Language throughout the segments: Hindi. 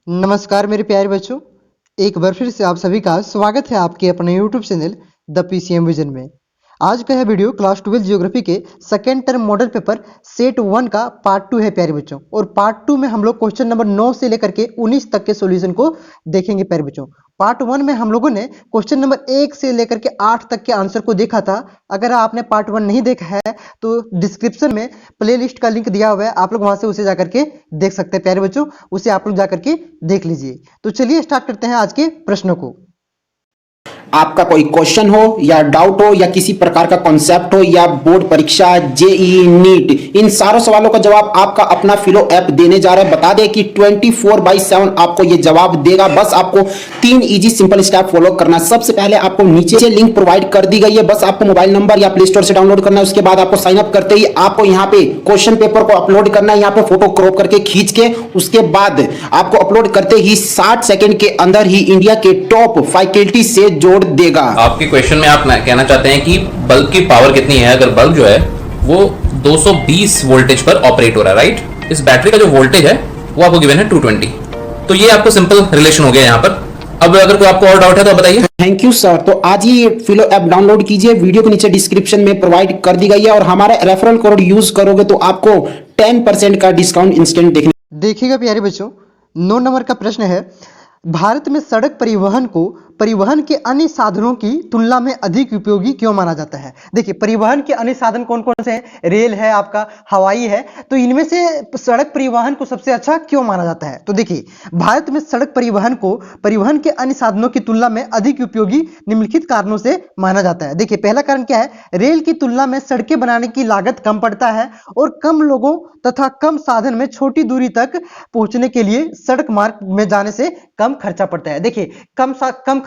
नमस्कार मेरे प्यारे बच्चों। एक बार फिर से आप सभी का स्वागत है आपके अपने YouTube channel the PCM vision में। आज का यह वीडियो क्लास 12 जियोग्राफी के second term model paper set 1 का पार्ट 2 है प्यारे बच्चों। और पार्ट 2 में हम लोग क्वेश्चन नंबर 9 से लेकर के 19 तक के सॉल्यूशन को देखेंगे प्यारे बच्चों। पार्ट 1 में हम लोगों ने क्वेश्चन नंबर 1 से लेकर के 8 तक के आंसर को देखा था। अगर आपने पार्ट 1 नहीं देखा है तो डिस्क्रिप्शन में प्लेलिस्ट का लिंक दिया हुआ है, आप लोग वहां से उसे जाकर के देख सकते हैं प्यारे बच्चों। उसे आप लोग जाकर के देख लीजिए। तो चलिए स्टार्ट करते हैं आज के प्रश्नों को। आपका कोई क्वेश्चन हो या डाउट हो या किसी प्रकार का कॉन्सेप्ट हो या बोर्ड परीक्षा, जेईई, नीट, इन सारों सवालों का जवाब आपका अपना फिलो ऐप देने जा रहा है। बता दें कि 24/7 आपको ये जवाब देगा। बस आपको 3 इजी सिंपल स्टेप फॉलो करना है। सबसे पहले आपको नीचे से लिंक प्रोवाइड कर दी गई है, बस आपको मोबाइल नंबर या प्ले स्टोर से डाउनलोड करना है। उसके बाद आपको साइन अप करते ही आपको यहाँ पे क्वेश्चन पेपर को अपलोड करना है। यहाँ पे फोटो क्रॉप करके खींच के उसके बाद आपको अपलोड करते ही 60 सेकंड के अंदर ही इंडिया के टॉप फैकल्टी से जोड़ देगा। आपके क्वेश्चन में आप कहना चाहते हैं कि बल्ब की पावर कितनी है। अगर बल्ब जो है वो 220 वोल्टेज पर ऑपरेट हो रहा है, राइट। इस बैटरी का जो वोल्टेज है वो आपको गिवन है 220। तो ये आपको सिंपल रिलेशन हो गया यहाँ पर। अब अगर कोई आपको और डाउट है तो बताइए। Thank you sir. तो आज ही फिलो ऐप डाउनलोड कीजिए, वीडियो के नीचे डिस्क्रिप्शन में प्रोवाइड कर दी गई है और हमारा रेफरल कोड यूज करोगे तो आपको 10% का डिस्काउंट इंस्टेंट देखिएगा प्यारे बच्चों, 9 नंबर का प्रश्न है, भारत में सड़क परिवहन को परिवहन के अन्य साधनों की तुलना में अधिक उपयोगी क्यों माना जाता है। देखिए, परिवहन के अन्य साधन कौन कौन से हैं? रेल है, आपका हवाई है, तो इनमें से सड़क परिवहन को सबसे अच्छा क्यों माना जाता है? तो देखिए, भारत में सड़क परिवहन को परिवहन के अन्य साधनों की तुलना में अधिक उपयोगी निम्नलिखित कारणों से माना जाता है। देखिए, पहला कारण क्या है? रेल की तुलना में सड़कें बनाने की लागत कम पड़ता है और कम लोगों तथा कम साधन में छोटी दूरी तक पहुंचने के लिए सड़क मार्ग में जाने से कम खर्चा पड़ता है। देखिए, कम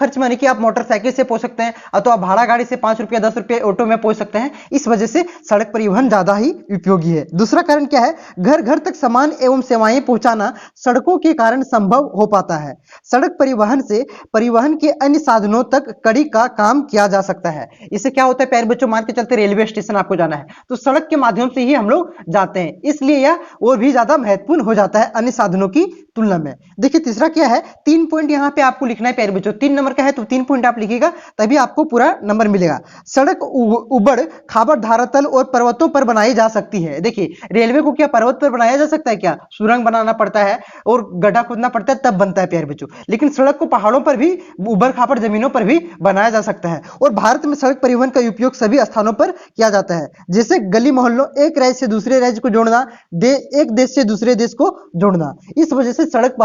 खर्च माने कि आप मोटरसाइकिल से पहुंच सकते हैं अथवा भाड़ा गाड़ी से 5 रुपया 10 रुपये ऑटो में पहुंच सकते हैं। इस वजह से सड़क परिवहन ज्यादा ही उपयोगी है। दूसरा कारण क्या है? घर घर तक सामान एवं सेवाएं पहुंचाना सड़कों के कारण संभव हो पाता है। सड़क परिवहन से परिवहन के अन्य साधनों तक कड़ी का काम किया जा सकता है। इससे क्या होता है प्यारे बच्चों, मान के चलते रेलवे स्टेशन आपको जाना है तो सड़क के माध्यम से ही हम लोग जाते हैं, इसलिए यह और भी ज्यादा महत्वपूर्ण हो जाता है अन्य साधनों की तुलना में। देखिए, तीसरा क्या है? 3 पॉइंट यहाँ पे आपको लिखना है प्यारे बच्चों। 3 नंबर का है तो 3 पॉइंट आप लिखिएगा, तभी आपको पूरा नंबर मिलेगा। सड़क उबड़ खाबड़ धरातल और पर्वतों पर बनाई जा सकती है। देखिए, रेलवे को क्या पर्वत पर बनाया जा सकता है क्या? सुरंग बनाना पड़ता है और गड्ढा खोदना पड़ता है तब बनता है प्यारे बच्चों। लेकिन सड़क को पहाड़ों पर भी, उबड़ खाबड़ जमीनों पर भी बनाया जा सकता है। और भारत में सड़क परिवहन का उपयोग सभी स्थानों पर किया जाता है, जैसे गली मोहल्लों, एक राज्य से दूसरे राज्य को जोड़ना, एक देश से दूसरे देश को जोड़ना। इस वजह से सड़क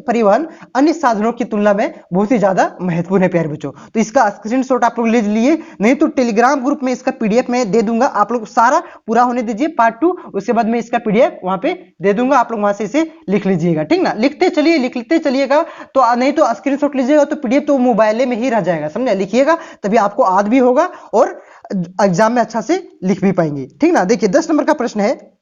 परिवहन अन्य साधनों की तुलना में बहुत ही ज्यादा महत्वपूर्ण है प्यारे बच्चों। तो इसका स्क्रीनशॉट आप लोग ले लिए, नहीं तो टेलीग्राम ग्रुप में इसका पीडीएफ में दे दूंगा। आप लोग सारा पूरा होने दीजिए पार्ट 2, उसके बाद में इसका पीडीएफ वहां पे दे दूंगा, आप लोग वहां से इसे लिख लीजिएगा, ठीक ना। लिखते चलिएगा, तो नहीं तो स्क्रीनशॉट लीजिएगा तो पीडीएफ तो मोबाइल में ही रह जाएगा, समझे। लिखिएगा तभी आपको याद भी होगा और एग्जाम में अच्छा से लिख भी पाएंगे, ठीक ना। देखिए, 10 नंबर का प्रश्न है,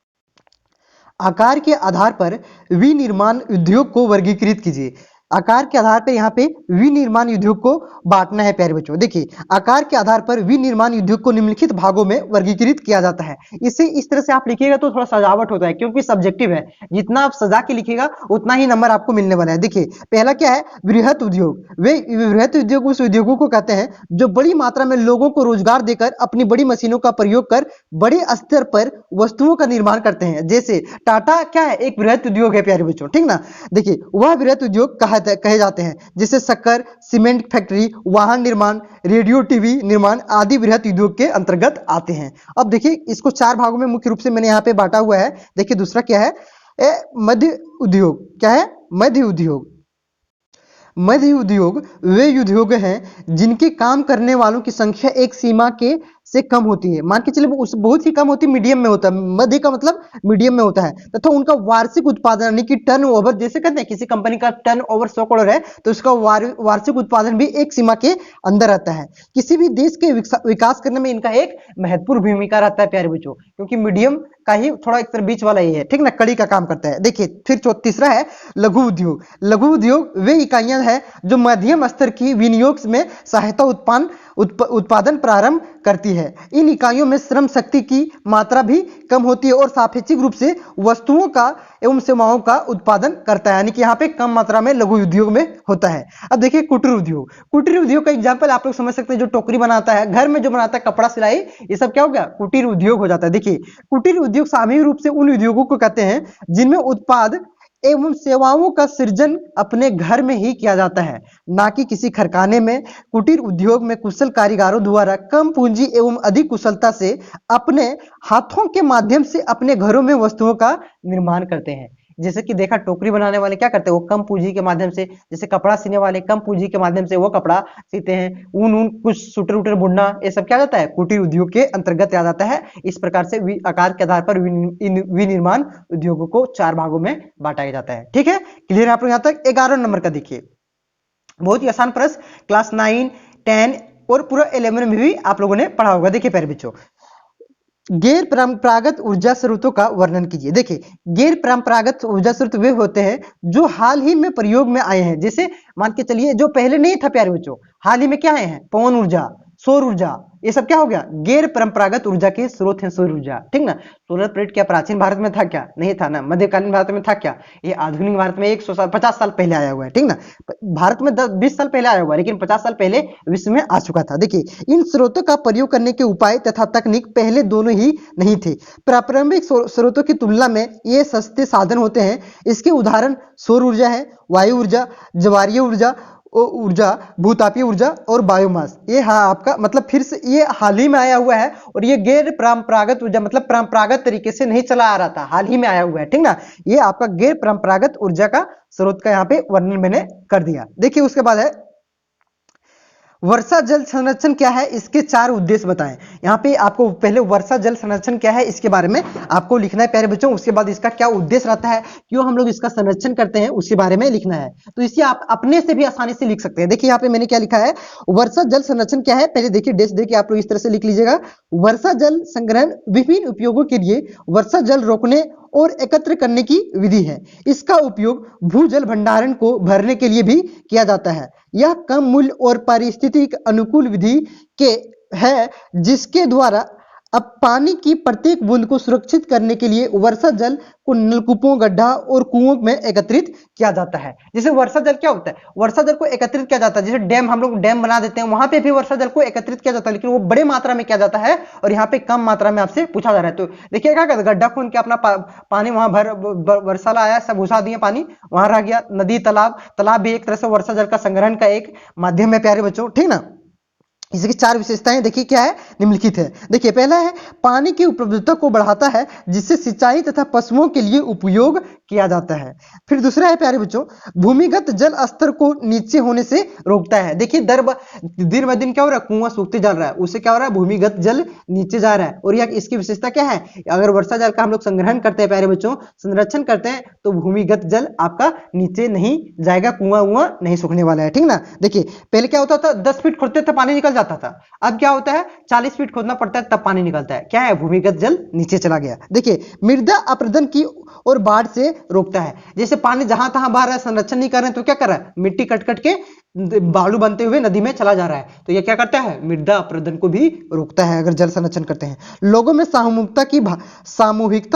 आकार के आधार पर विनिर्माण उद्योग को वर्गीकृत कीजिए। आकार के आधार पर यहाँ पे विनिर्माण उद्योग को बांटना है प्यारे बच्चों। देखिए, आकार के आधार पर विनिर्माण उद्योग को निम्नलिखित भागों में वर्गीकृत किया जाता है। इसे इस तरह से आप लिखिएगा तो थोड़ा सजावट होता है, क्योंकि सब्जेक्टिव है, जितना आप सजा के लिखिएगा उतना ही नंबर आपको मिलने वाला है। देखिए, पहला क्या है? बृहत उद्योग। वे बृहत उद्योग उस उद्योगों को कहते हैं जो बड़ी मात्रा में लोगों को रोजगार देकर अपनी बड़ी मशीनों का प्रयोग कर बड़े स्तर पर वस्तुओं का निर्माण करते हैं। जैसे टाटा क्या है? एक बृहत उद्योग है प्यारे बच्चों, ठीक ना। देखिए, वह बृहत उद्योग कहे जाते हैं, जैसे शक्कर, सीमेंट फैक्ट्री, वाहन निर्माण, रेडियो टीवी निर्माण आदि बृहत उद्योग के अंतर्गत आते हैं। अब देखिए, इसको 4 भागों में मुख्य रूप से मैंने यहाँ पे बांटा हुआ है। देखिए, दूसरा क्या है? मध्य उद्योग। क्या है? मध्य उद्योग। मध्य उद्योग वे उद्योग हैं जिनके काम करने वालों की संख्या एक सीमा के से कम होती है। मान के चलिए उस बहुत ही कम होती, मीडियम में होता है। मध्य का मतलब मीडियम में होता है, तथा उनका वार्षिक उत्पादन यानी कि टर्नओवर, जैसे कहते हैं किसी कंपनी का टर्नओवर 100 करोड़ है तो उसका वार्षिक उत्पादन भी एक सीमा के अंदर रहता है। किसी भी देश के विकास करने में इनका एक महत्वपूर्ण भूमिका रहता है प्यारे बच्चों, क्योंकि मीडियम का ही थोड़ा एक तरह बीच वाला ही है, ठीक ना, कड़ी का काम करता है। देखिए, फिर तीसरा है लघु उद्योग। लघु उद्योग वे इकाइयां हैं जो मध्यम स्तर की विनियोग में सहायता उत्पन्न उत्पादन प्रारंभ करती है। इन इकाइयों में श्रम शक्ति की मात्रा भी कम होती है और सापेक्षिक रूप से वस्तुओं का एवं सेवाओं का उत्पादन करता है, यानी कि यहाँ पे कम मात्रा में लघु उद्योग में होता है। अब देखिए कुटीर उद्योग, कुटीर उद्योग का एग्जाम्पल आप लोग समझ सकते हैं, जो टोकरी बनाता है, घर में जो बनाता है, कपड़ा सिलाई, ये सब क्या हो गया, कुटीर उद्योग हो जाता है। देखिए कुटीर उद्योग सामूहिक रूप से उन उद्योगों को कहते हैं जिनमें उत्पाद एवं सेवाओं का सृजन अपने घर में ही किया जाता है, ना कि किसी कारखाने में। कुटीर उद्योग में कुशल कारीगरों द्वारा कम पूंजी एवं अधिक कुशलता से अपने हाथों के माध्यम से अपने घरों में वस्तुओं का निर्माण करते हैं। जैसे कि देखा, टोकरी बनाने वाले क्या करते हैं, वो कम पूंजी के माध्यम से, जैसे कपड़ा सीने वाले कम पूंजी के माध्यम से वो कपड़ा सीते हैं, ऊन कुछ सूटर उटर बुनना, ये सब क्या जाता है, कुटीर उद्योग के अंतर्गत आ जाता है। इस प्रकार से आकार के आधार पर विनिर्माण उद्योगों को 4 भागों में बांटा जाता है। ठीक है, क्लियर है आप लोग यहाँ तक। 11 नंबर का देखिए, बहुत ही आसान प्रश्न, क्लास 9, 10 और पूरा 11 में भी आप लोगों ने पढ़ा होगा। देखिए प्यारे बच्चों, गैर परंपरागत ऊर्जा स्रोतों का वर्णन कीजिए। देखिए गैर परंपरागत ऊर्जा स्रोत वे होते हैं जो हाल ही में प्रयोग में आए हैं। जैसे मान के चलिए, जो पहले नहीं था प्यारे बच्चों, हाल ही में क्या आए हैं, पवन ऊर्जा, सौर ऊर्जा, ये सब क्या हो गया, गैर परंपरागत ऊर्जा के स्रोत हैं सौर ऊर्जा। ठीक ना, सोलर प्लेट क्या प्राचीन भारत में था क्या, नहीं था ना। मध्यकालीन भारत में था क्या, ये आधुनिक भारत में 150 साल पहले आया हुआ है। ठीक ना, भारत में 20 साल पहले आया हुआ है, लेकिन 50 साल पहले विश्व में आ चुका था। देखिए इन स्रोतों का प्रयोग करने के उपाय तथा तकनीक पहले दोनों ही नहीं थे। प्रारंभिक स्रोतों की तुलना में ये सस्ते साधन होते हैं। इसके उदाहरण सौर ऊर्जा है, वायु ऊर्जा, ज्वारीय ऊर्जा, भूतापीय ऊर्जा और बायोमास। ये हाँ आपका मतलब फिर से ये हाल ही में आया हुआ है, और ये गैर परंपरागत ऊर्जा मतलब परंपरागत तरीके से नहीं चला आ रहा था, हाल ही में आया हुआ है। ठीक ना, ये आपका गैर परंपरागत ऊर्जा का स्रोत का यहाँ पे वर्णन मैंने कर दिया। देखिए उसके बाद है वर्षा जल संरक्षण क्या है, इसके 4 उद्देश्य बताएं। यहाँ पे आपको पहले वर्षा जल संरक्षण क्या है इसके बारे में आपको लिखना है प्यारे बच्चों। उसके बाद इसका क्या उद्देश्य रहता है, क्यों हम लोग इसका संरक्षण करते हैं, उसके बारे में लिखना है। तो इसे आप अपने से भी आसानी से लिख सकते हैं। देखिए यहाँ पे मैंने क्या लिखा है, वर्षा जल संरक्षण क्या है, पहले देखिए डेस्क देखिए आप लोग इस तरह से लिख लीजिएगा। वर्षा जल संग्रहण विभिन्न उपयोगों के लिए वर्षा जल रोकने और एकत्र करने की विधि है। इसका उपयोग भूजल भंडारण को भरने के लिए भी किया जाता है। यह कम मूल्य और पारिस्थितिक अनुकूल विधि के है, जिसके द्वारा अब पानी की प्रत्येक बूंद को सुरक्षित करने के लिए वर्षा जल को नलकूपों, गड्ढा और कुओं में एकत्रित किया जाता है। जैसे वर्षा जल क्या होता है, वर्षा जल को एकत्रित किया जाता है। जैसे डैम, हम लोग डैम बना देते हैं, वहां पे भी वर्षा जल को एकत्रित किया जाता है, लेकिन वो बड़े मात्रा में किया जाता है, और यहाँ पे कम मात्रा में आपसे पूछा जा रहा है। तो देखिए क्या करते, गड्ढा खोद के अपना पानी वहां वर्षा आया, सब घुसा दिए, पानी वहां रह गया। नदी, तालाब भी एक तरह से वर्षा जल का संग्रहण का एक माध्यम है प्यारे बच्चों। ठीक ना, इसकी 4 विशेषताएं देखिए क्या है, निम्नलिखित है। देखिए पहला है पानी की उपलब्धता को बढ़ाता है, जिससे सिंचाई तथा पशुओं के लिए उपयोग किया जाता है। फिर दूसरा है प्यारे बच्चों, भूमिगत जल स्तर को नीचे होने से रोकता है। देखिए दिन ब दिन क्या हो रहा है, कुआं सूखते जा रहा है, उससे क्या हो रहा है, भूमिगत जल नीचे जा रहा है। और यह इसकी विशेषता क्या है, अगर वर्षा जल का हम लोग संग्रहण करते हैं प्यारे बच्चों, संरक्षण करते हैं, तो भूमिगत जल आपका नीचे नहीं जाएगा, कुआं नहीं सूखने वाला है। ठीक ना, देखिए पहले क्या होता था, 10 फीट खोदते थे पानी निकल जाता था, अब क्या होता है 40 फीट खोदना पड़ता है तब पानी निकलता है। क्या है, भूमिगत जल नीचे चला गया। देखिए मृदा अपरदन की और बाढ़ से रोकता है। जैसे पानी जहां तहां बह रहा है, संरक्षण नहीं कर रहे हैं, तो क्या कर रहा है, मिट्टी कट कट के बालू बनते हुए नदी में चला जा रहा है। तो ये क्या करता है, मृदा अपरदन को भी रोकता है अगर जल संरक्षण करते हैं। लोगों में सामूहिकता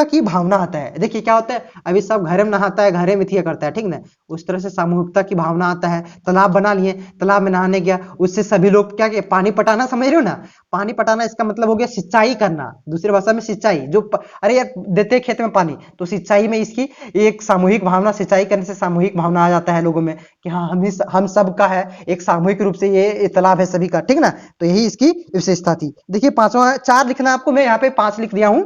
की भावना आता है। देखिए क्या होता है, अभी सब घरे में नहाता है, घरे में थिया करता है, ठीक ना, उस तरह से सामूहिकता की भावना आता है। तालाब बना लिए, तालाब में नहाने गया, उससे सभी लोग क्या, पानी पटाना, समझ रहे हो ना, पानी पटाना इसका मतलब हो गया सिंचाई करना, दूसरी भाषा में सिंचाई। जो अरे यार देते खेत में पानी, तो सिंचाई में इसकी एक सामूहिक भावना, सिंचाई करने से सामूहिक भावना आ जाता है लोगों में कि हाँ हम सब का है, एक सामूहिक रूप से ये तालाब है सभी का। ठीक ना, तो यही इसकी विशेषता थी। देखिए 4 लिखना आपको, मैं यहाँ पे 5 लिख दिया हूं।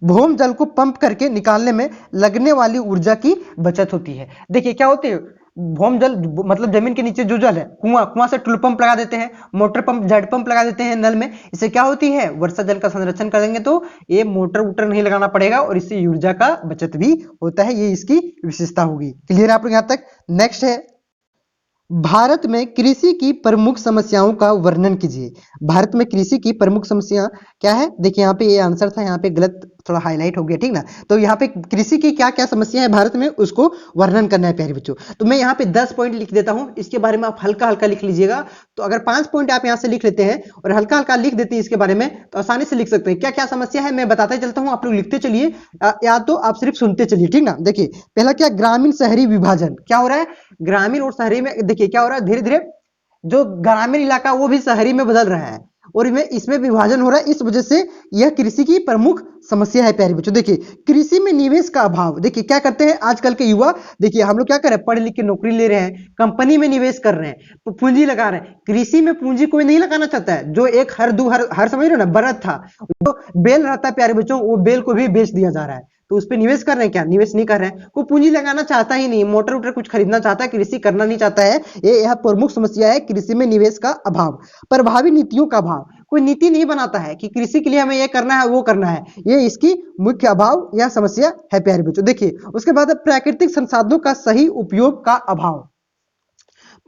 भूम जल को पंप करके निकालने में लगने वाली ऊर्जा की बचत होती है। देखिए क्या होती है, भूम जल मतलब जमीन के नीचे जो जल है, कुआं से टूल पंप लगा देते हैं, मोटर पंप, जेट पंप लगा देते हैं नल में। इससे क्या होती है, वर्षा जल का संरक्षण करेंगे तो ये मोटर वोटर नहीं लगाना पड़ेगा, और इससे ऊर्जा का बचत भी होता है। ये इसकी विशेषता होगी। क्लियर है आप लोग यहाँ तक। नेक्स्ट है, भारत में कृषि की प्रमुख समस्याओं का वर्णन कीजिए। भारत में कृषि की प्रमुख समस्या क्या है, देखिए यहाँ पे ये आंसर था, यहाँ पे गलत थोड़ा हाईलाइट हो गया, ठीक ना। तो यहाँ पे कृषि की क्या क्या समस्या है भारत में उसको वर्णन करना है प्यारे बच्चों। तो मैं यहाँ पे 10 पॉइंट लिख देता हूँ, इसके बारे में आप हल्का हल्का लिख लीजिएगा। तो अगर 5 पॉइंट आप यहाँ से लिख लेते हैं और हल्का हल्का लिख देते हैं इसके बारे में, तो आसानी से लिख सकते हैं। क्या क्या समस्या है मैं बताते चलता हूँ, आप लोग लिखते चलिए या तो आप सिर्फ सुनते चलिए, ठीक ना। देखिए पहला क्या, ग्रामीण शहरी विभाजन। क्या हो रहा है, ग्रामीण और शहरी में देखिए क्या हो रहा है, धीरे धीरे जो ग्रामीण इलाका वो भी शहरी में बदल रहा है और इसमें विभाजन हो रहा है। इस वजह से यह कृषि की प्रमुख समस्या है प्यारे बच्चों। देखिए कृषि में निवेश का अभाव। देखिए क्या करते हैं आजकल के युवा, देखिए हम लोग क्या कर रहे हैं, पढ़ लिख के नौकरी ले रहे हैं, कंपनी में निवेश कर रहे हैं, पूंजी लगा रहे हैं। कृषि में पूंजी कोई नहीं लगाना चाहता है। जो एक हर समझ रहे हो ना, बरत था, जो बेल रहता है प्यारे बच्चों, वो बेल को भी बेच दिया जा रहा है। तो उस पर निवेश कर रहे हैं क्या, निवेश नहीं कर रहे हैं। कोई पूंजी लगाना चाहता ही नहीं, मोटर वोटर कुछ खरीदना चाहता है, कृषि करना नहीं चाहता है। यह प्रमुख समस्या है, कृषि में निवेश का अभाव। प्रभावी नीतियों का अभाव, कोई नीति नहीं बनाता है कि कृषि के लिए हमें ये करना है वो करना है, ये इसकी मुख्य अभाव या समस्या है प्यारे बच्चों। देखिए उसके बाद प्राकृतिक संसाधनों का सही उपयोग का अभाव।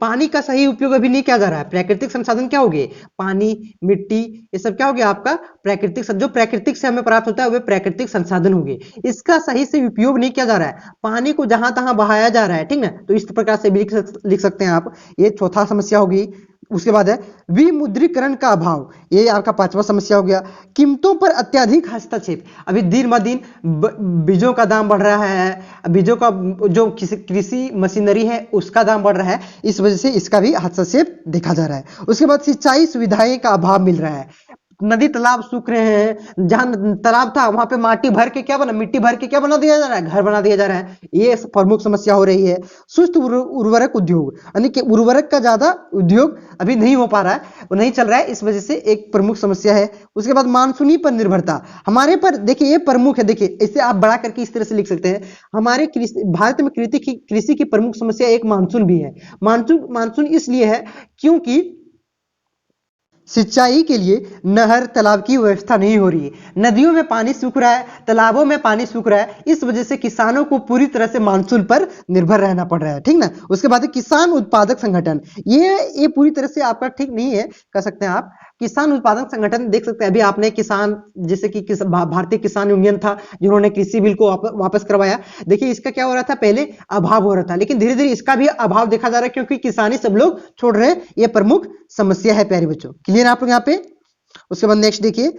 पानी का सही उपयोग अभी नहीं किया जा रहा है। प्राकृतिक संसाधन क्या हो गए, पानी, मिट्टी, ये सब क्या हो गया आपका प्राकृतिक, जो प्राकृतिक से हमें प्राप्त होता है वे प्राकृतिक संसाधन हो गए। इसका सही से उपयोग नहीं किया जा रहा है, पानी को जहां तहां बहाया जा रहा है, ठीक ना। तो इस प्रकार से भी लिख सकते हैं आप, ये चौथा समस्या होगी। उसके बाद है विमुद्रीकरण का अभाव, ये आपका पांचवा समस्या हो गया। कीमतों पर अत्यधिक हस्तक्षेप, अभी दिन ब दिन बीजों का दाम बढ़ रहा है, बीजों का जो कृषि मशीनरी है उसका दाम बढ़ रहा है, इस वजह से इसका भी हस्तक्षेप देखा जा रहा है। उसके बाद सिंचाई सुविधाएं का अभाव मिल रहा है, नदी तालाब सूख रहे हैं, जहां तालाब था वहां पे मिट्टी भर के क्या बना दिया जा रहा है, घर बना दिया जा रहा है। ये प्रमुख समस्या हो रही है। सुस्त उर्वरक उद्योग, यानी कि उर्वरक का ज्यादा उद्योग अभी नहीं हो पा रहा है, वो नहीं चल रहा है, इस वजह से एक प्रमुख समस्या है। उसके बाद मानसूनी पर निर्भरता हमारे पर, देखिए ये प्रमुख है। देखिए इसे आप बड़ा करके इस तरह से लिख सकते हैं, हमारे भारत में कृषि की प्रमुख समस्या एक मानसून भी है। मानसून इसलिए है क्योंकि सिंचाई के लिए नहर तालाब की व्यवस्था नहीं हो रही है, नदियों में पानी सूख रहा है, तालाबों में पानी सूख रहा है, इस वजह से किसानों को पूरी तरह से मानसून पर निर्भर रहना पड़ रहा है, ठीक ना। उसके बाद किसान उत्पादक संगठन, ये पूरी तरह से आपका ठीक नहीं है, कह सकते हैं आप। किसान उत्पादक संगठन देख सकते हैं, अभी आपने किसान, जैसे कि भारतीय किसान यूनियन था जिन्होंने कृषि बिल को वापस करवाया। देखिए इसका क्या हो रहा था, पहले अभाव हो रहा था, लेकिन धीरे धीरे इसका भी अभाव देखा जा रहा है क्योंकि किसानी सब लोग छोड़ रहे हैं। यह प्रमुख समस्या है प्यारे बच्चों, क्लियर आप लोग यहाँ पे। उसके बाद नेक्स्ट देखिए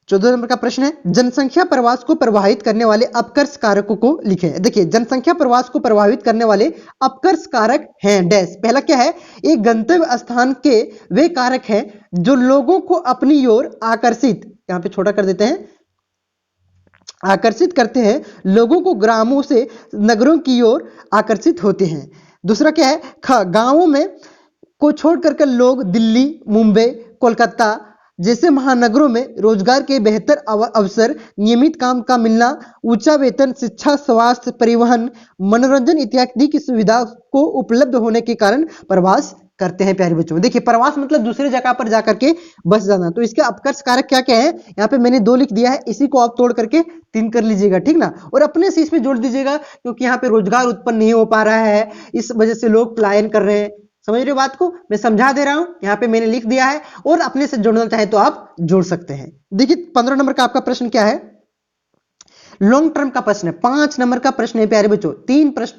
14 नंबर का प्रश्न है, जनसंख्या प्रवास को प्रभावित करने वाले अपकर्ष कारकों को लिखें। देखिए जनसंख्या प्रवास को प्रभावित करने वाले अपकर्ष कारक हैं डैश। पहला क्या है, एक गंतव्य स्थान के वे कारक हैं जो लोगों को अपनी ओर आकर्षित, यहाँ पे छोटा कर देते हैं, आकर्षित करते हैं, लोगों को ग्रामों से नगरों की ओर आकर्षित होते हैं। दूसरा क्या है, गांवों में को छोड़ करके लोग दिल्ली, मुंबई, कोलकाता जैसे महानगरों में रोजगार के बेहतर अवसर, नियमित काम का मिलना, ऊंचा वेतन, शिक्षा, स्वास्थ्य, परिवहन, मनोरंजन इत्यादि की सुविधा को उपलब्ध होने के कारण प्रवास करते हैं प्यारे बच्चों। देखिए प्रवास मतलब दूसरे जगह पर जाकर के बस जाना। तो इसके अपकर्ष कारक क्या क्या है, यहाँ पे मैंने 2 लिख दिया है, इसी को आप तोड़ करके 3 कर लीजिएगा, ठीक ना। और अपने से इसमें जोड़ दीजिएगा क्योंकि यहाँ पे रोजगार उत्पन्न नहीं हो पा रहा है, इस वजह से लोग पलायन कर रहे हैं। समझ रहे हो बात को, मैं समझा दे रहा हूं, यहाँ पे मैंने लिख दिया है, और अपने से जोड़ना चाहे तो आप जोड़ सकते हैं। देखिए 15 नंबर का आपका प्रश्न क्या है, लॉन्ग टर्म का प्रश्न है, 5 नंबर का प्रश्न है प्यारे बच्चों।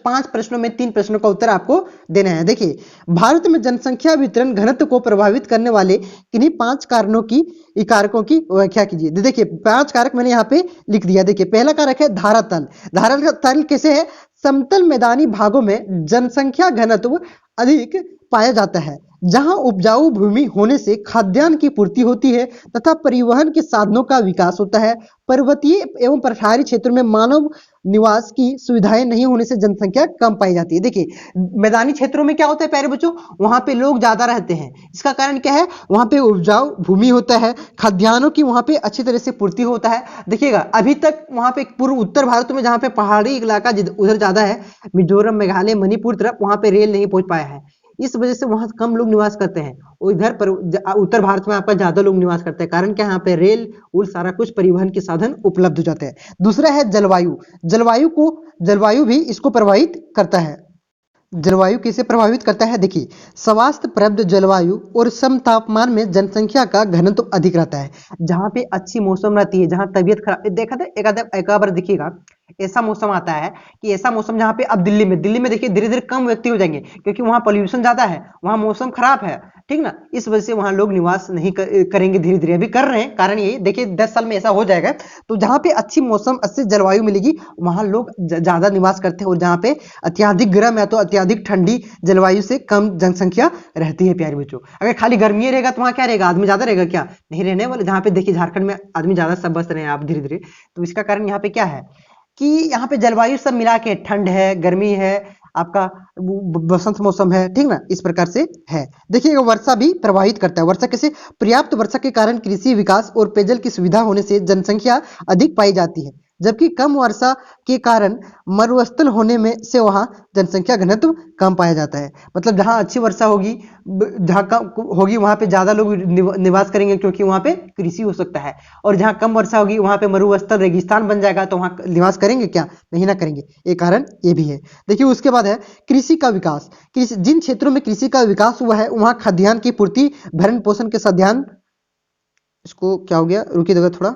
5 प्रश्नों में 3 प्रश्नों का उत्तर आपको देना है। देखिए भारत में जनसंख्या वितरण घनत्व को प्रभावित करने वाले किन्हीं 5 कारकों की व्याख्या कीजिए। देखिए 5 कारक मैंने यहाँ पे लिख दिया। देखिए पहला कारक है धारातल। धारातल कैसे है, समतल मैदानी भागों में जनसंख्या घनत्व अधिक पाया जाता है, जहां उपजाऊ भूमि होने से खाद्यान्न की पूर्ति होती है तथा परिवहन के साधनों का विकास होता है। पर्वतीय एवं पठारी क्षेत्रों में मानव निवास की सुविधाएं नहीं होने से जनसंख्या कम पाई जाती है। देखिए मैदानी क्षेत्रों में क्या होता है प्यारे बच्चों, वहां पे लोग ज्यादा रहते हैं, इसका कारण क्या है, वहां पे उपजाऊ भूमि होता है, खाद्यान्नों की वहां पे अच्छी तरह से पूर्ति होता है। देखिएगा अभी तक वहां पे पूर्व उत्तर भारत में जहां पे पहाड़ी इलाका उधर ज्यादा है, मिजोरम, मेघालय, मणिपुर तरफ, वहां पे रेल नहीं पहुंच पाया है, इस वजह से वहां कम लोग निवास करते हैं। और इधर पर उत्तर भारत में आपका ज्यादा लोग निवास करते हैं, कारण क्या, यहाँ पे रेल और सारा कुछ परिवहन के साधन उपलब्ध हो जाते हैं। दूसरा है जलवायु। जलवायु भी इसको प्रभावित करता है। जलवायु कैसे प्रभावित करता है? देखिए, स्वास्थ्यप्रद जलवायु और सम तापमान में जनसंख्या का घनत्व अधिक रहता है। जहाँ पे अच्छी मौसम रहती है, जहाँ तबीयत खराब, देखा था एक बार देखिएगा, ऐसा मौसम आता है कि ऐसा मौसम जहाँ पे अब दिल्ली में देखिए धीरे धीरे कम व्यक्ति हो जाएंगे, क्योंकि वहाँ पॉल्यूशन ज्यादा है, वहाँ मौसम खराब है, ठीक ना। इस वजह से वहाँ लोग निवास नहीं करेंगे, धीरे धीरे अभी कर रहे हैं, कारण यही देखिए 10 साल में ऐसा हो जाएगा। तो जहाँ पे अच्छी मौसम, अच्छी जलवायु मिलेगी, वहाँ लोग ज्यादा निवास करते हैं, और जहाँ पे अत्यधिक गर्म है तो अत्यधिक ठंडी जलवायु से कम जनसंख्या रहती है प्यारे बच्चों। अगर खाली गर्मी रहेगा तो वहाँ क्या रहेगा, आदमी ज्यादा रहेगा क्या, नहीं रहने वाले। जहाँ पे देखिए झारखंड में आदमी ज्यादा सब बस रहे हैं आप धीरे धीरे, तो इसका कारण यहाँ पे क्या है कि यहाँ पे जलवायु सब मिला के ठंड है, गर्मी है, आपका बसंत मौसम है, ठीक ना, इस प्रकार से है। देखिएगा वर्षा भी प्रभावित करता है। वर्षा कैसे? पर्याप्त वर्षा के कारण कृषि विकास और पेयजल की सुविधा होने से जनसंख्या अधिक पाई जाती है, जबकि कम वर्षा के कारण मरुस्थल होने में से वहां जनसंख्या घनत्व कम पाया जाता है। मतलब जहां अच्छी वर्षा होगी, जहां कम होगी, वहां पे ज्यादा लोग निवास करेंगे, क्योंकि वहां पे कृषि हो सकता है। और जहां कम वर्षा होगी वहां पे मरुस्थल रेगिस्तान बन जाएगा, तो वहां निवास करेंगे क्या, नहीं ना करेंगे। एक कारण ये भी है। देखिए उसके बाद है कृषि का विकास। जिन क्षेत्रों में कृषि का विकास हुआ है वहां खाद्यान्न की पूर्ति, भरण पोषण के साथ ध्यान, इसको क्या हो गया, रुकिए देखो थोड़ा,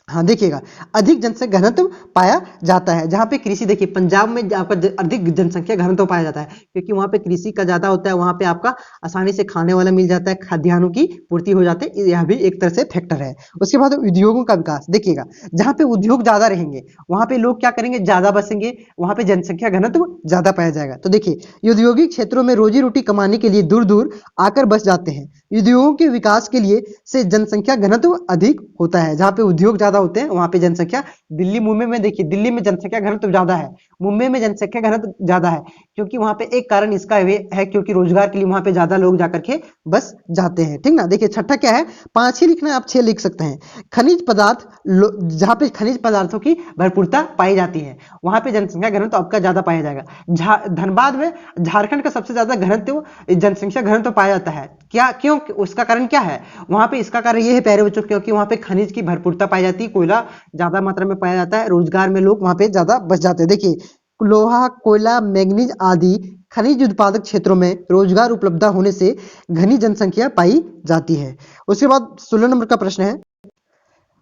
हाँ देखिएगा, अधिक जनसंख्या घनत्व पाया जाता है। जहाँ पे कृषि, देखिए पंजाब में आपका अधिक जनसंख्या घनत्व पाया जाता है, क्योंकि वहाँ पे कृषि का ज्यादा होता है, वहाँ पे आपका आसानी से खाने वाला मिल जाता है, खाद्यान्नों की पूर्ति हो जाती है, यह भी एक तरह से फैक्टर है। उसके बाद उद्योगों का विकास। देखिएगा जहाँ पे उद्योग ज्यादा रहेंगे वहाँ पे लोग क्या करेंगे, ज्यादा बसेंगे, वहाँ पे जनसंख्या घनत्व ज्यादा पाया जाएगा। तो देखिए औद्योगिक क्षेत्रों में रोजी रोटी कमाने के लिए दूर दूर आकर बस जाते हैं। उद्योगों के विकास के लिए से जनसंख्या घनत्व अधिक होता है। जहाँ पे उद्योग ज्यादा होते हैं वहां पे जनसंख्या, दिल्ली मुंबई में देखिए, दिल्ली में जनसंख्या घनत्व ज्यादा है, मुंबई में जनसंख्या घनत्व ज्यादा है, क्योंकि वहां पे एक कारण इसका है क्योंकि रोजगार के लिए वहां पे ज्यादा लोग जाकर के बस जाते हैं, ठीक ना। देखिए छठा क्या है, 5 ही लिखना है, आप 6 लिख सकते हैं। खनिज पदार्थ, जहां पे खनिज पदार्थों की भरपूरता पाई जाती है वहां पे जनसंख्या घनत्व आपका ज्यादा पाया जाएगा। धनबाद में झारखंड का सबसे ज्यादा घनत्व, जनसंख्या घनत्व पाया जाता है। क्या, क्यों, उसका कारण क्या है वहां पे? इसका कारण ये है प्यारे बच्चों, क्योंकि वहां पे खनिज की भरपूरता पाई जाती है, कोयला ज्यादा मात्रा में पाया जाता है, रोजगार में लोग वहां पे ज्यादा बस जाते हैं। देखिए लोहा, कोयला, मैग्नीज आदि खनिज उत्पादक क्षेत्रों में रोजगार उपलब्ध होने से घनी जनसंख्या पाई जाती है। उसके बाद 16 नंबर का प्रश्न है,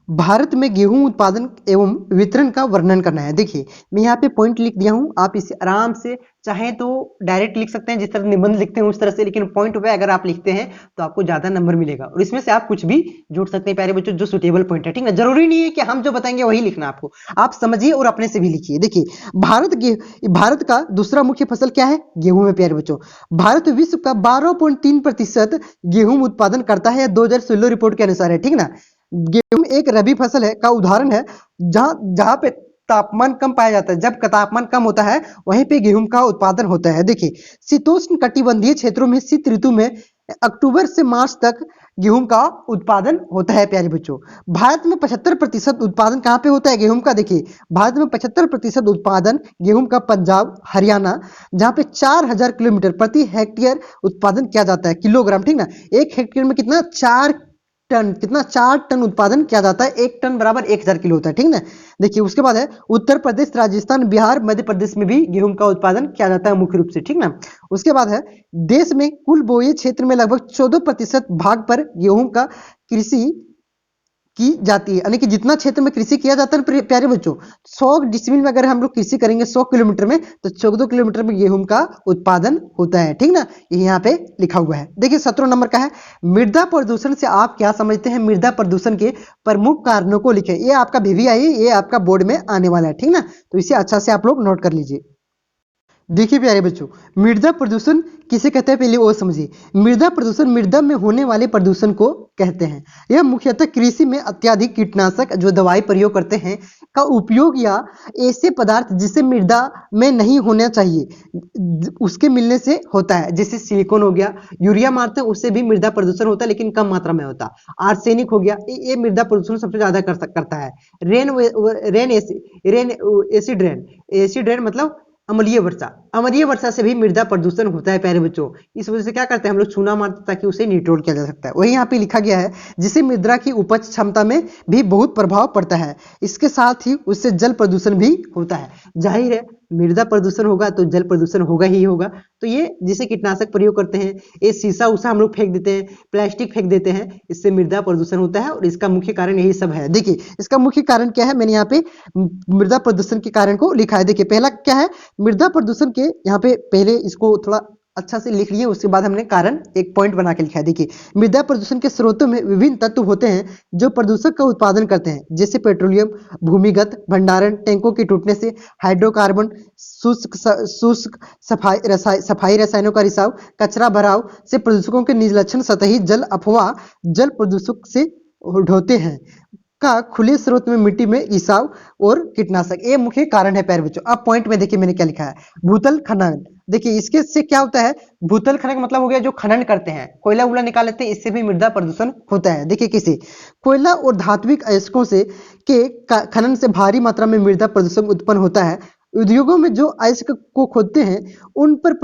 भारत में गेहूं उत्पादन एवं वितरण का वर्णन करना है। देखिए मैं यहाँ पे पॉइंट लिख दिया हूं, आप इसे आराम से चाहे तो डायरेक्ट लिख सकते हैं, जिस तरह निबंध लिखते हैं उस तरह से, लेकिन पॉइंट पे अगर आप लिखते हैं तो आपको ज्यादा नंबर मिलेगा, और इसमें से आप कुछ भी जोड़ सकते हैं प्यारे बच्चों, जो सुटेबल पॉइंट है, ठीक है। जरूरी नहीं है कि हम जो बताएंगे वही लिखना, आपको आप समझिए और अपने से भी लिखिए। देखिए भारत का दूसरा मुख्य फसल क्या है, गेहूं है प्यारे बच्चों। भारत विश्व का 12.3% गेहूं उत्पादन करता है, 2016 रिपोर्ट के अनुसार है, ठीक ना। गेहूं एक रबी फसल है का उदाहरण है, जहां पे तापमान कम पाया जाता है। जब तापमान कम होता है वहीं पे गेहूं का उत्पादन होता है। देखिए शीतोष्ण कटिबंधीय क्षेत्रों में शीत ऋतु में अक्टूबर से मार्च तक गेहूं का उत्पादन होता है प्यारे बच्चों। भारत में 75% उत्पादन कहाँ पे होता है गेहूं का? देखिए भारत में 75% उत्पादन गेहूं का पंजाब, हरियाणा, जहां पे 4000 किलोमीटर प्रति हेक्टेयर उत्पादन किया जाता है, किलोग्राम, ठीक ना। एक हेक्टेयर में कितना, 4 टन, कितना, 4 टन उत्पादन किया जाता है। 1 टन बराबर 1000 किलो होता है, ठीक ना। देखिए उसके बाद है उत्तर प्रदेश, राजस्थान, बिहार, मध्य प्रदेश में भी गेहूं का उत्पादन किया जाता है मुख्य रूप से, ठीक ना। उसके बाद है देश में कुल बोए क्षेत्र में लगभग 14% भाग पर गेहूं का कृषि की जाती है, यानी कि जितना क्षेत्र में कृषि किया जाता है प्यारे बच्चों, 100 डिसमिल में अगर हम लोग कृषि करेंगे 100 किलोमीटर में, तो 14 किलोमीटर में गेहूं का उत्पादन होता है, ठीक ना। ये यहाँ पे लिखा हुआ है। देखिए 17 नंबर का है, मृदा प्रदूषण से आप क्या समझते हैं? मृदा प्रदूषण के प्रमुख कारणों को लिखें। ये आपका VVI है, ये आपका बोर्ड में आने वाला है, ठीक ना, तो इसे अच्छा से आप लोग नोट कर लीजिए। देखिए प्यारे बच्चों, मृदा प्रदूषण किसे कहते हैं पहले वो समझिए। मृदा प्रदूषण मृदा में होने वाले प्रदूषण को कहते हैं। यह मुख्यतः कृषि में अत्यधिक कीटनाशक जो दवाई प्रयोग करते हैं का उपयोग या ऐसे पदार्थ जिसे मृदा में नहीं होना चाहिए उसके मिलने से होता है। जैसे सिलिकॉन हो गया, यूरिया मारते हैं उससे भी मृदा प्रदूषण होता है, लेकिन कम मात्रा में होता है। आर्सेनिक हो गया, ये मृदा प्रदूषण सबसे ज्यादा करता है। एसिड रेन मतलब अम्लीय वर्षा, अम्लीय वर्षा से भी मृदा प्रदूषण होता है प्यारे बच्चों। इस वजह से क्या करते हैं हम लोग चूना मारते हैं ताकि उसे निट्रोल किया जा सकता है। वही यहाँ पे लिखा गया है जिससे मृदा की उपज क्षमता में भी बहुत प्रभाव पड़ता है। इसके साथ ही उससे जल प्रदूषण भी होता है। जाहिर है मृदा प्रदूषण होगा तो जल प्रदूषण होगा ही होगा। तो ये जिसे कीटनाशक प्रयोग करते हैं, ये शीशा उसा हम लोग फेंक देते हैं, प्लास्टिक फेंक देते हैं, इससे मृदा प्रदूषण होता है और इसका मुख्य कारण यही सब है। देखिए इसका मुख्य कारण क्या है, मैंने यहाँ पे मृदा प्रदूषण के कारण को लिखा है। देखिए पहला क्या है, मृदा प्रदूषण के यहाँ पे पहले इसको थोड़ा अच्छा से लिख लिए, उसके बाद हमने कारण एक पॉइंट बना के लिखा है। देखिए मृदा प्रदूषण के स्रोतों में विभिन्न तत्व होते हैं जो प्रदूषक का उत्पादन करते हैं, जैसे पेट्रोलियम, भूमिगत भंडारण, टैंकों के टूटने से, हाइड्रोकार्बन, शुष्क सफाई रसायनों का रिसाव, कचरा भराव से प्रदूषकों के निर्लक्षण, सतही जल अफवाह जल प्रदूषक से ढोते हैं का, खुले स्रोत में मिट्टी में रिसाव और कीटनाशक, ये मुख्य कारण है प्यारे बच्चों। अब पॉइंट में देखिए मैंने क्या लिखा है, भूतल खनन। देखिए इसके से क्या होता है, भूतल खनन का मतलब हो गया जो खनन करते हैं, कोयला उला निकाल लेते हैं, इससे भी मृदा प्रदूषण होता है। देखिए किसी कोयला और धात्विक अयस्कों से के खनन से भारी मात्रा में मृदा प्रदूषण उत्पन्न होता है। उद्योगों में जो अयस्क को खोदते हैं उन पर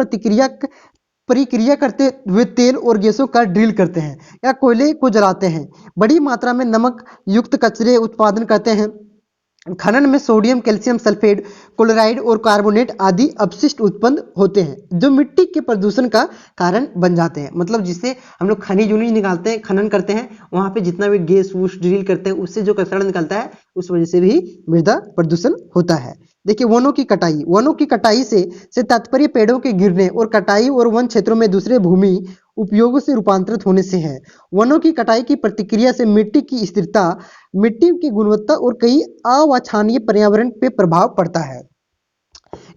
परिक्रिया करते हुए तेल और गैसों का ड्रिल करते हैं या कोयले को जलाते हैं, बड़ी मात्रा में नमक युक्त कचरे उत्पादन करते हैं। खनन में सोडियम, कैल्शियम सल्फेट, क्लोराइड और कार्बोनेट आदि अपशिष्ट उत्पन्न होते हैं जो मिट्टी के प्रदूषण का कारण बन जाते हैं। मतलब जिससे हम लोग खनिज उनिज निकालते हैं, खनन करते हैं, वहां पे जितना भी गैस वूस ड्रिल करते हैं उससे जो कचरा निकलता है उस वजह से भी मृदा प्रदूषण होता है। देखिए वनों की कटाई से तात्पर्य पेड़ों के गिरने और कटाई और वन क्षेत्रों में दूसरे भूमि उपयोगों से रूपांतरित होने से है। वनों की कटाई की प्रतिक्रिया से मिट्टी की स्थिरता, मिट्टी की गुणवत्ता और कई अवांछनीय पर्यावरण पे प्रभाव पड़ता है।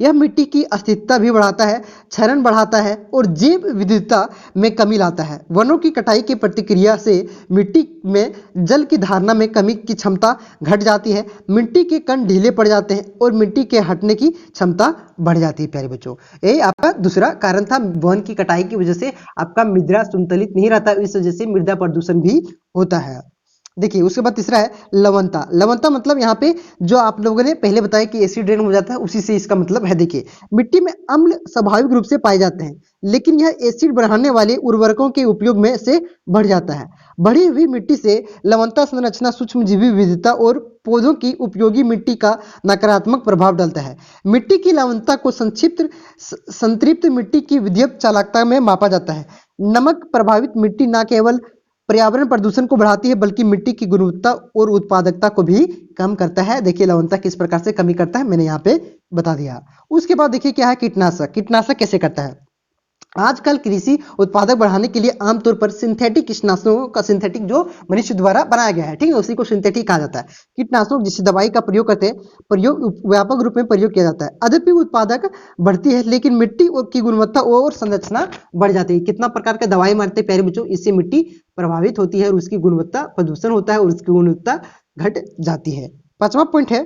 यह मिट्टी की अस्थिरता भी बढ़ाता है, क्षरण बढ़ाता है और जैव विविधता में कमी लाता है। वनों की कटाई की प्रतिक्रिया से मिट्टी में जल की धारणा में कमी की क्षमता घट जाती है, मिट्टी के कण ढीले पड़ जाते हैं और मिट्टी के हटने की क्षमता बढ़ जाती है। प्यारे बच्चों यही आपका दूसरा कारण था, वन की कटाई की वजह से आपका मृदा संतुलित नहीं रहता, इस वजह से मृदा प्रदूषण भी होता है। देखिए उसके बाद तीसरा है लवणता। लवणता मतलब यहाँ पे जो आप लोगों ने पहले बताया कि एसिड रेन हो जाता है, उसी से इसका मतलब है। देखिए मिट्टी में अम्ल स्वाभाविक रूप से पाए जाते हैं, लेकिन यह एसिड बढ़ाने वाले उर्वरकों के उपयोग में से बढ़ जाता है। बढ़ी हुई मिट्टी से लवणता संरचना, सूक्ष्मजीवी विविधता और पौधों की उपयोगी मिट्टी का नकारात्मक प्रभाव डालता है। मिट्टी की लवणता को संतृप्त मिट्टी की विद्युत चालकता में मापा जाता है। नमक प्रभावित मिट्टी न केवल पर्यावरण प्रदूषण को बढ़ाती है बल्कि मिट्टी की गुणवत्ता और उत्पादकता को भी कम करता है। देखिए लवणता किस प्रकार से कमी करता है मैंने यहाँ पे बता दिया। उसके बाद देखिए क्या है कीटनाशक। कीटनाशक कैसे करता है, आजकल कृषि उत्पादक बढ़ाने के लिए आमतौर पर सिंथेटिक कीटनाशकों का, सिंथेटिक जो मनुष्य द्वारा बनाया गया है, ठीक है, उसी को सिंथेटिक कहा जाता है। कीटनाशक जिस दवाई का प्रयोग करते हैं, प्रयोग व्यापक रूप में प्रयोग किया जाता है। यद्यपि उत्पादक बढ़ती है लेकिन मिट्टी की गुणवत्ता और संरचना बढ़ जाती है। कितना प्रकार के दवाई मारते हैं प्यारे बच्चों, इससे मिट्टी प्रभावित होती है और उसकी गुणवत्ता प्रदूषण होता है और उसकी गुणवत्ता घट जाती है। पांचवा पॉइंट है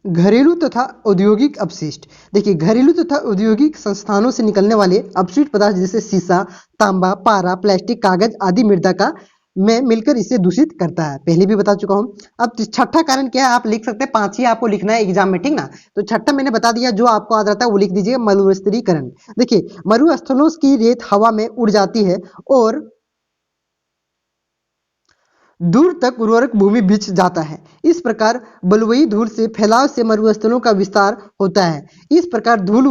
घरेलू तथा औद्योगिक अपशिष्ट। देखिए घरेलू तथा औद्योगिक संस्थानों से निकलने वाले अपशिष्ट पदार्थ जैसे शीशा, तांबा, पारा, प्लास्टिक, कागज आदि मृदा का में मिलकर इसे दूषित करता है, पहले भी बता चुका हूं। अब छठा कारण क्या है, आप लिख सकते हैं, 5 ही आपको लिखना है एग्जाम में, ठीक ना। तो छठा मैंने बता दिया, जो आपको याद रहता है वो लिख दीजिए, मरुस्थलीकरण। देखिए मरुस्थलों की रेत हवा में उड़ जाती है और दूर तक उर्वरक भूमि बिछ जाता है। इस प्रकार बलुई धूल से फैलाव से मरुस्थलों का विस्तार होता है। इस प्रकार धूल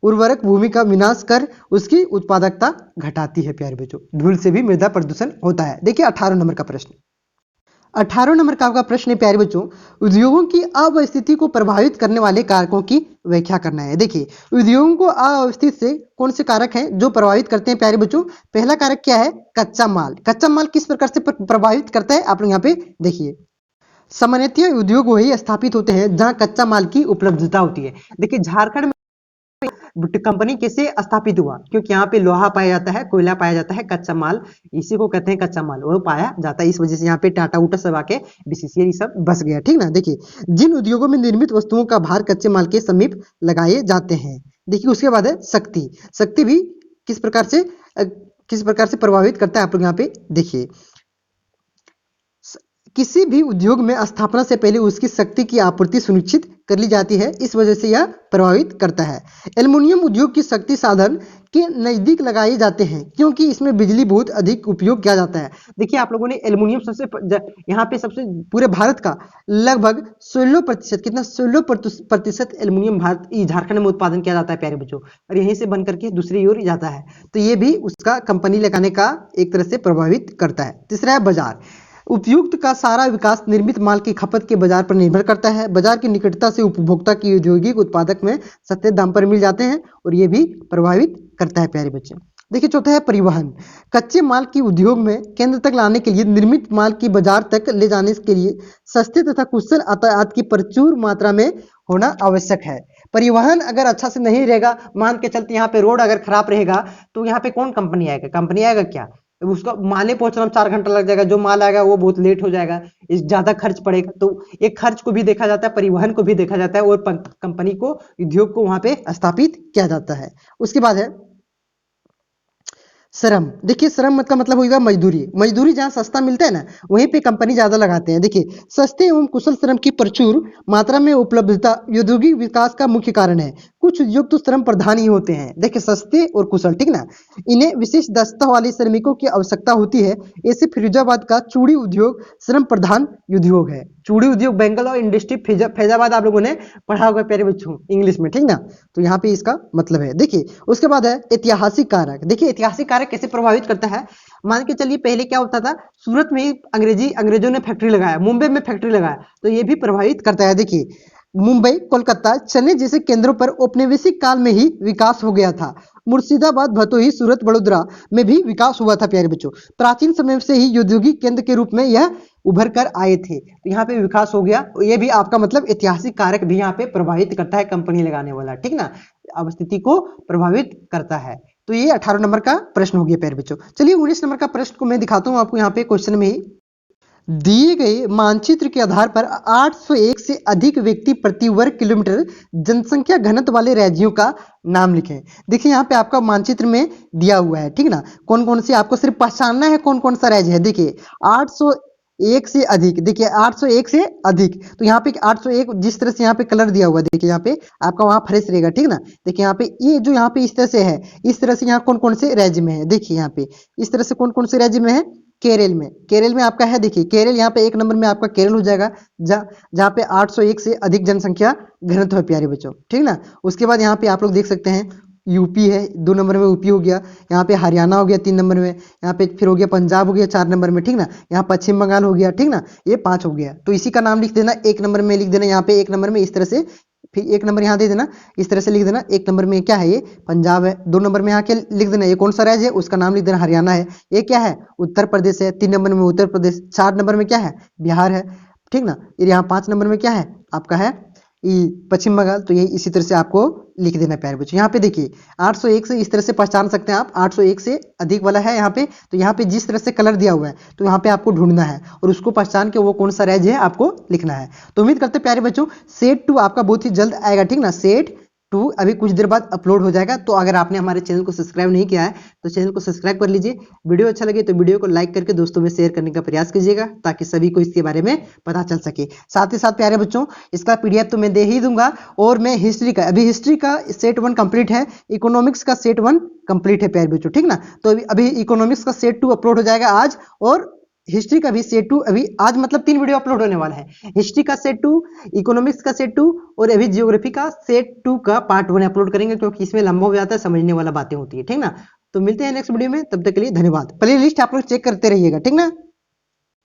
उर्वरक भूमि का विनाश कर उसकी उत्पादकता घटाती है। प्यारे बच्चों धूल से भी मृदा प्रदूषण होता है। देखिए 18 नंबर का प्रश्न, 18 नंबर का आपका प्रश्न है प्यारे बच्चों, उद्योगों की अव्यवस्थिति को प्रभावित करने वाले कारकों की व्याख्या करना है। देखिए उद्योगों को अव्यवस्थित से कौन से कारक हैं जो प्रभावित करते हैं प्यारे बच्चों। पहला कारक क्या है, कच्चा माल। कच्चा माल किस प्रकार से प्रभावित करता है, आप लोग यहाँ पे देखिए। सामान्यतः उद्योग वही स्थापित होते हैं जहां कच्चा माल की उपलब्धता होती है। देखिए झारखंड में कंपनी कैसे स्थापित हुआ, क्योंकि यहाँ पे लोहा पाया जाता है, कोयला पाया जाता है, कच्चा माल, इसी को कहते हैं कच्चा माल, वो पाया जाता है। इस वजह से यहाँ पे टाटा उटा सब आके बीसीसीएल सब बस गया, ठीक ना। देखिए जिन उद्योगों में निर्मित वस्तुओं का भार कच्चे माल के समीप लगाए जाते हैं। देखिए उसके बाद है शक्ति। शक्ति भी किस प्रकार से प्रभावित करता है, आप लोग यहाँ पे देखिए। किसी भी उद्योग में स्थापना से पहले उसकी शक्ति की आपूर्ति सुनिश्चित कर ली जाती है, इस वजह से यह प्रभावित करता है। एल्युमिनियम उद्योग की शक्ति साधन के नज़दीक लगाए जाते हैं क्योंकि इसमें बिजली बहुत अधिक उपयोग किया जाता है। देखिए आप लोगों ने एल्युमिनियम यहाँ पे सबसे पूरे भारत का लगभग 16%, कितना 16% एल्युमिनियम भारत झारखंड में उत्पादन किया जाता है प्यारे बच्चों, और यहीं से बन करके दूसरी ओर जाता है, तो ये भी उसका कंपनी लगाने का एक तरह से प्रभावित करता है। तीसरा है बाजार। उपयुक्त का सारा विकास निर्मित माल की खपत के बाजार पर निर्भर करता है। बाजार की निकटता से उपभोक्ता की औद्योगिक उत्पादक में सस्ते दाम पर मिल जाते हैं और ये भी प्रभावित करता है प्यारे बच्चे। देखिए चौथा है परिवहन। कच्चे माल की उद्योग में केंद्र तक लाने के लिए निर्मित माल की बाजार तक ले जाने के लिए सस्ते तथा कुशल यातायात की प्रचुर मात्रा में होना आवश्यक है। परिवहन अगर अच्छा से नहीं रहेगा, मान के चलते यहाँ पे रोड अगर खराब रहेगा तो यहाँ पे कौन कंपनी आएगा? कंपनी आएगा क्या? उसका माले पहुंचना में 4 घंटा लग जाएगा, जो माल आएगा वो बहुत लेट हो जाएगा, इस ज्यादा खर्च पड़ेगा। तो एक खर्च को भी देखा जाता है, परिवहन को भी देखा जाता है और कंपनी को, उद्योग को वहां पे स्थापित किया जाता है। उसके बाद है श्रम। देखिए श्रम का मतलब होगा मजदूरी। मजदूरी जहाँ सस्ता मिलता है ना, वहीं पे कंपनी ज्यादा लगाते हैं। देखिए सस्ते एवं कुशल श्रम की प्रचुर मात्रा में उपलब्धता औद्योगिक विकास का मुख्य कारण है। कुछ उद्योग तो श्रम प्रधान ही होते हैं। देखिए सस्ते और कुशल, ठीक ना, इन्हें विशेष दक्षता वाले श्रमिकों की आवश्यकता होती है। ऐसे फिरोजाबाद का चूड़ी उद्योग श्रम प्रधान उद्योग है। चूड़ी उद्योग बेंगल इंडस्ट्री फैजाबाद आप लोगों ने पढ़ा होगा प्यारे बच्चों इंग्लिश में, ठीक ना, तो यहाँ पे इसका मतलब है। देखिए उसके बाद है ऐतिहासिक कारक। देखिए ऐतिहासिक कारक कैसे प्रभावित करता है? मान के चलिए पहले क्या होता था, सूरत में अंग्रेजों ने फैक्ट्री लगाया, मुंबई में फैक्ट्री लगाया, तो ये भी प्रभावित करता है। देखिए मुंबई, कोलकाता, चेन्नई जैसे केंद्रों पर औपनिवेशिक काल में ही विकास हो गया था। मुर्शिदाबाद, भदोही, सूरत, बड़ोदरा में भी विकास हुआ था प्यारे बच्चों। प्राचीन समय से ही औद्योगिक केंद्र के रूप में यह उभर कर आए थे, तो यहाँ पे विकास हो गया। ये भी आपका मतलब ऐतिहासिक कारक भी यहाँ पे प्रभावित करता है, कंपनी लगाने वाला, ठीक ना, अब स्थिति को प्रभावित करता है। तो ये 18 नंबर का प्रश्न हो गया प्यारे बच्चों। चलिए 19 नंबर का प्रश्न को मैं दिखाता हूँ आपको यहाँ पे क्वेश्चन में ही। दिए गए मानचित्र के आधार पर 801 से अधिक व्यक्ति प्रति वर्ग किलोमीटर जनसंख्या घनत्व वाले राज्यों का नाम लिखें। देखिए यहाँ पे आपका मानचित्र में दिया हुआ है, ठीक ना, कौन कौन से आपको सिर्फ पहचानना है कौन कौन सा राज्य है। देखिए 801 से अधिक, देखिए 801 से अधिक, तो यहाँ पे 801 जिस तरह से यहाँ पे कलर दिया हुआ है, देखिए यहाँ पे आपका वहाँ फ्रेश रहेगा, ठीक ना। देखिए यहाँ पे ये जो यहाँ पे इस तरह से है, इस तरह से यहाँ कौन कौन से राज्य में है। देखिए यहाँ पे इस तरह से कौन कौन से राज्य में है, केरल में, केरल में आपका है। देखिए केरल यहाँ पे 1 नंबर में आपका केरल हो जाएगा, जहाँ पे 801 से अधिक जनसंख्या घनत्व है प्यारे बच्चों, ठीक ना। उसके बाद यहाँ पे आप लोग देख सकते हैं यूपी है, 2 नंबर में यूपी हो गया। यहाँ पे हरियाणा हो गया 3 नंबर में। यहाँ पे फिर हो गया पंजाब हो गया 4 नंबर में, ठीक ना। यहाँ पश्चिम बंगाल हो गया, ठीक ना, ये 5 हो गया। तो इसी का नाम लिख देना, 1 नंबर में लिख देना, यहाँ पे 1 नंबर में इस तरह से, फिर 1 नंबर यहाँ दे देना, इस तरह से लिख देना। 1 नंबर में क्या है, ये पंजाब है। 2 नंबर में यहाँ क्या लिख देना, ये कौन सा राज्य है, उसका नाम लिख देना, हरियाणा है। ये क्या है, उत्तर प्रदेश है। 3 नंबर में उत्तर प्रदेश। 4 नंबर में क्या है, बिहार है, ठीक ना। यहाँ 5 नंबर में क्या है, आपका है पश्चिम बंगाल। तो ये इसी तरह से आपको लिख देना प्यारे बच्चों। यहाँ पे देखिए 801 से इस तरह से पहचान सकते हैं आप, 801 से अधिक वाला है यहाँ पे। तो यहाँ पे जिस तरह से कलर दिया हुआ है, तो यहाँ पे आपको ढूंढना है और उसको पहचान के वो कौन सा राज्य है आपको लिखना है। तो उम्मीद करते हैं प्यारे बच्चों सेट 2 आपका बहुत ही जल्द आएगा, ठीक ना। सेट 2 अभी कुछ देर बाद अपलोड हो जाएगा। तो अगर आपने हमारे चैनल को सब्सक्राइब नहीं किया है तो चैनल को सब्सक्राइब कर लीजिए। वीडियो अच्छा लगे तो वीडियो को लाइक करके दोस्तों में शेयर करने का प्रयास कीजिएगा, ताकि सभी को इसके बारे में पता चल सके। साथ ही साथ प्यारे बच्चों इसका PDF तो मैं दे ही दूंगा, और मैं हिस्ट्री का, अभी हिस्ट्री का सेट 1 कंप्लीट है, इकोनॉमिक्स का सेट 1 कंप्लीट है प्यारे बच्चों, ठीक ना। तो अभी इकोनॉमिक्स का सेट 2 अपलोड हो जाएगा आज, और हिस्ट्री का भी सेट 2 अभी आज, मतलब 3 वीडियो अपलोड होने वाला है। हिस्ट्री का सेट 2, इकोनॉमिक्स का सेट 2, और अभी ज्योग्राफी का सेट 2 का पार्ट 1 अपलोड करेंगे, क्योंकि इसमें लंबा हो जाता है, समझने वाला बातें होती है, ठीक ना। तो मिलते हैं नेक्स्ट वीडियो में, तब तक के लिए धन्यवाद। प्ले लिस्ट आप लोग चेक करते रहिएगा, ठीक ना।